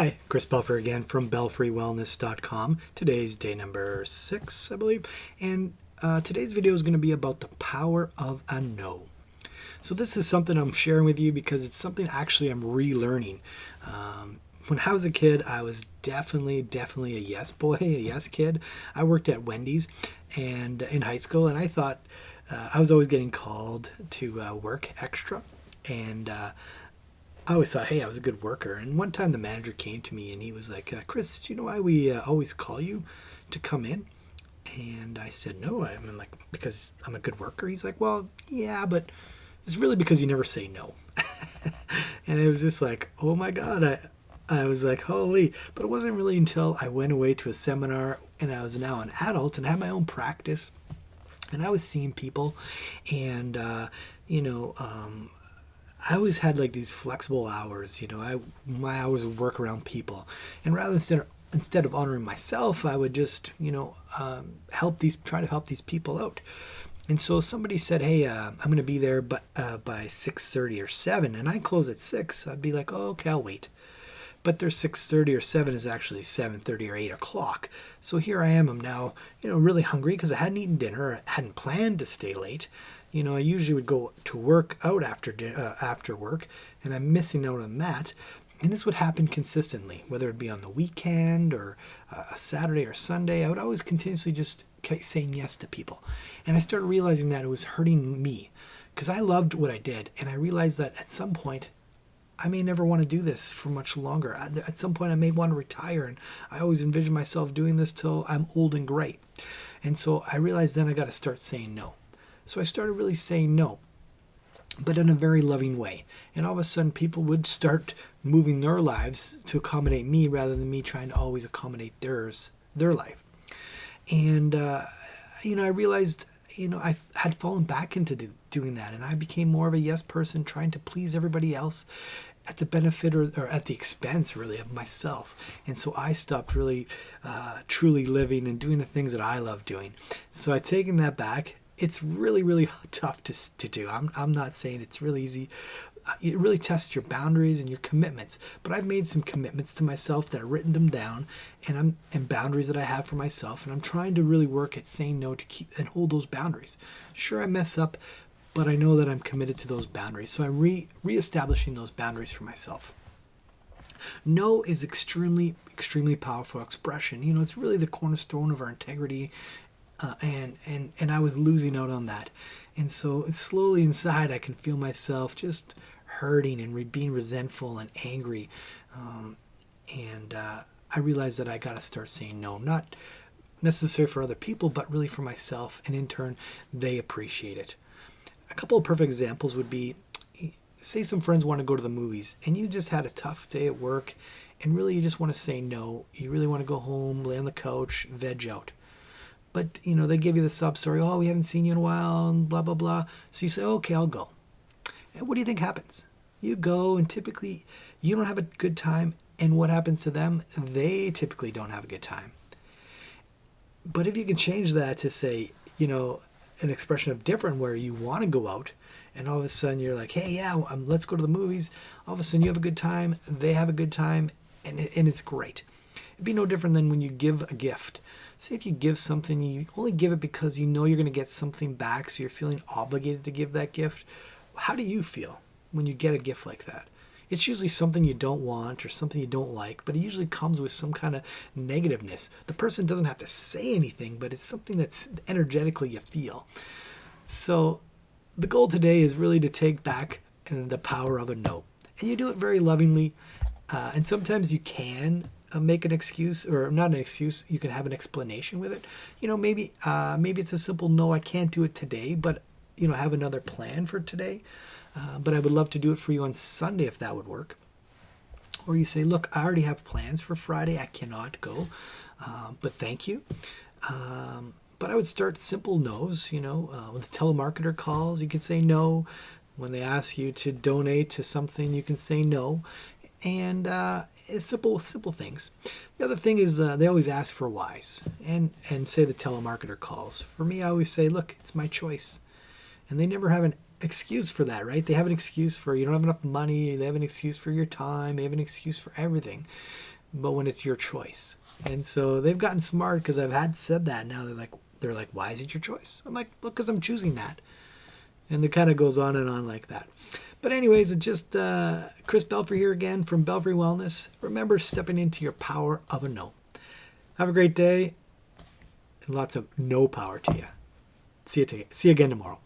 Hi, Kris Belfry again from belfrywellness.com. Today's day number 6, I believe, and today's video is going to be about the power of a no. So this is something I'm sharing with you because it's something actually I'm relearning. When I was a kid, I was definitely a yes boy, a yes kid. I worked at Wendy's and in high school, and I thought I was always getting called to work extra, and I always thought, hey, I was a good worker. And one time the manager came to me and he was like, Kris, do you know why we always call you to come in? And I said, no. I'm like, because I'm a good worker. He's like, well, yeah, but it's really because you never say no. And it was just like, oh my God. I was like, holy. But it wasn't really until I went away to a seminar and I was now an adult and had my own practice. And I was seeing people and, I always had like these flexible hours, my hours would work around people. And rather instead of honoring myself, I would just, try to help these people out. And so somebody said, hey, I'm going to be there by 6:30 or 7, and I close at 6. I'd be like, oh, okay, I'll wait. But their 6:30 or 7 is actually 7:30 or 8 o'clock. So here I am. I'm now, really hungry because I hadn't eaten dinner. I hadn't planned to stay late. I usually would go to work out after work, and I'm missing out on that. And this would happen consistently, whether it be on the weekend or a Saturday or Sunday. I would always continuously just keep saying yes to people. And I started realizing that it was hurting me because I loved what I did. And I realized that at some point, I may never want to do this for much longer. At some point, I may want to retire. And I always envision myself doing this till I'm old and gray. And so I realized then I got to start saying no. So I started really saying no, but in a very loving way. And all of a sudden, people would start moving their lives to accommodate me rather than me trying to always accommodate their life. And, I realized, I had fallen back into doing that. And I became more of a yes person, trying to please everybody else at the benefit or at the expense, really, of myself. And so I stopped really, truly living and doing the things that I love doing. So I've taken that back. It's really tough to do. I'm not saying it's really easy. It really tests your boundaries and your commitments. But I've made some commitments to myself that I've written them down, and boundaries that I have for myself. And I'm trying to really work at saying no to keep and hold those boundaries. Sure, I mess up, but I know that I'm committed to those boundaries. So I'm reestablishing those boundaries for myself. No is extremely powerful expression. It's really the cornerstone of our integrity. And I was losing out on that. And so slowly inside I can feel myself just hurting and being resentful and angry. I realized that I got to start saying no, not necessarily for other people, but really for myself. And in turn, they appreciate it. A couple of perfect examples would be, say some friends want to go to the movies and you just had a tough day at work and really you just want to say no. You really want to go home, lay on the couch, veg out. But, they give you the sub story, oh, we haven't seen you in a while, and blah, blah, blah. So you say, okay, I'll go. And what do you think happens? You go, and typically you don't have a good time. And what happens to them? They typically don't have a good time. But if you can change that to say, an expression of different where you want to go out, and all of a sudden you're like, hey, yeah, let's go to the movies. All of a sudden you have a good time, they have a good time, and it's great. It'd be no different than when you give a gift. Say if you give something, you only give it because you know you're going to get something back, so you're feeling obligated to give that gift. How do you feel when you get a gift like that? It's usually something you don't want or something you don't like, but it usually comes with some kind of negativeness. The person doesn't have to say anything, but it's something that's energetically you feel. So the goal today is really to take back the power of a no. And you do it very lovingly, and sometimes you can make an excuse, or not an excuse, you can have an explanation with it. Maybe it's a simple no, I can't do it today, but have another plan for today. But I would love to do it for you on Sunday if that would work. Or you say, look, I already have plans for Friday, I cannot go, but thank you. But I would start simple no's. When the telemarketer calls, you can say no. When they ask you to donate to something, you can say no. And it's simple things. The other thing is they always ask for whys, and say the telemarketer calls. For me, I always say, look, it's my choice. And they never have an excuse for that, right? They have an excuse for you don't have enough money. They have an excuse for your time. They have an excuse for everything. But when it's your choice, and so they've gotten smart because I've had said that. Now they're like, why is it your choice? I'm like, well, because I'm choosing that. And it kind of goes on and on like that. But anyways, it's just Kris Belfry here again from Belfry Wellness. Remember, stepping into your power of a no. Have a great day and lots of no power to you. See you again tomorrow.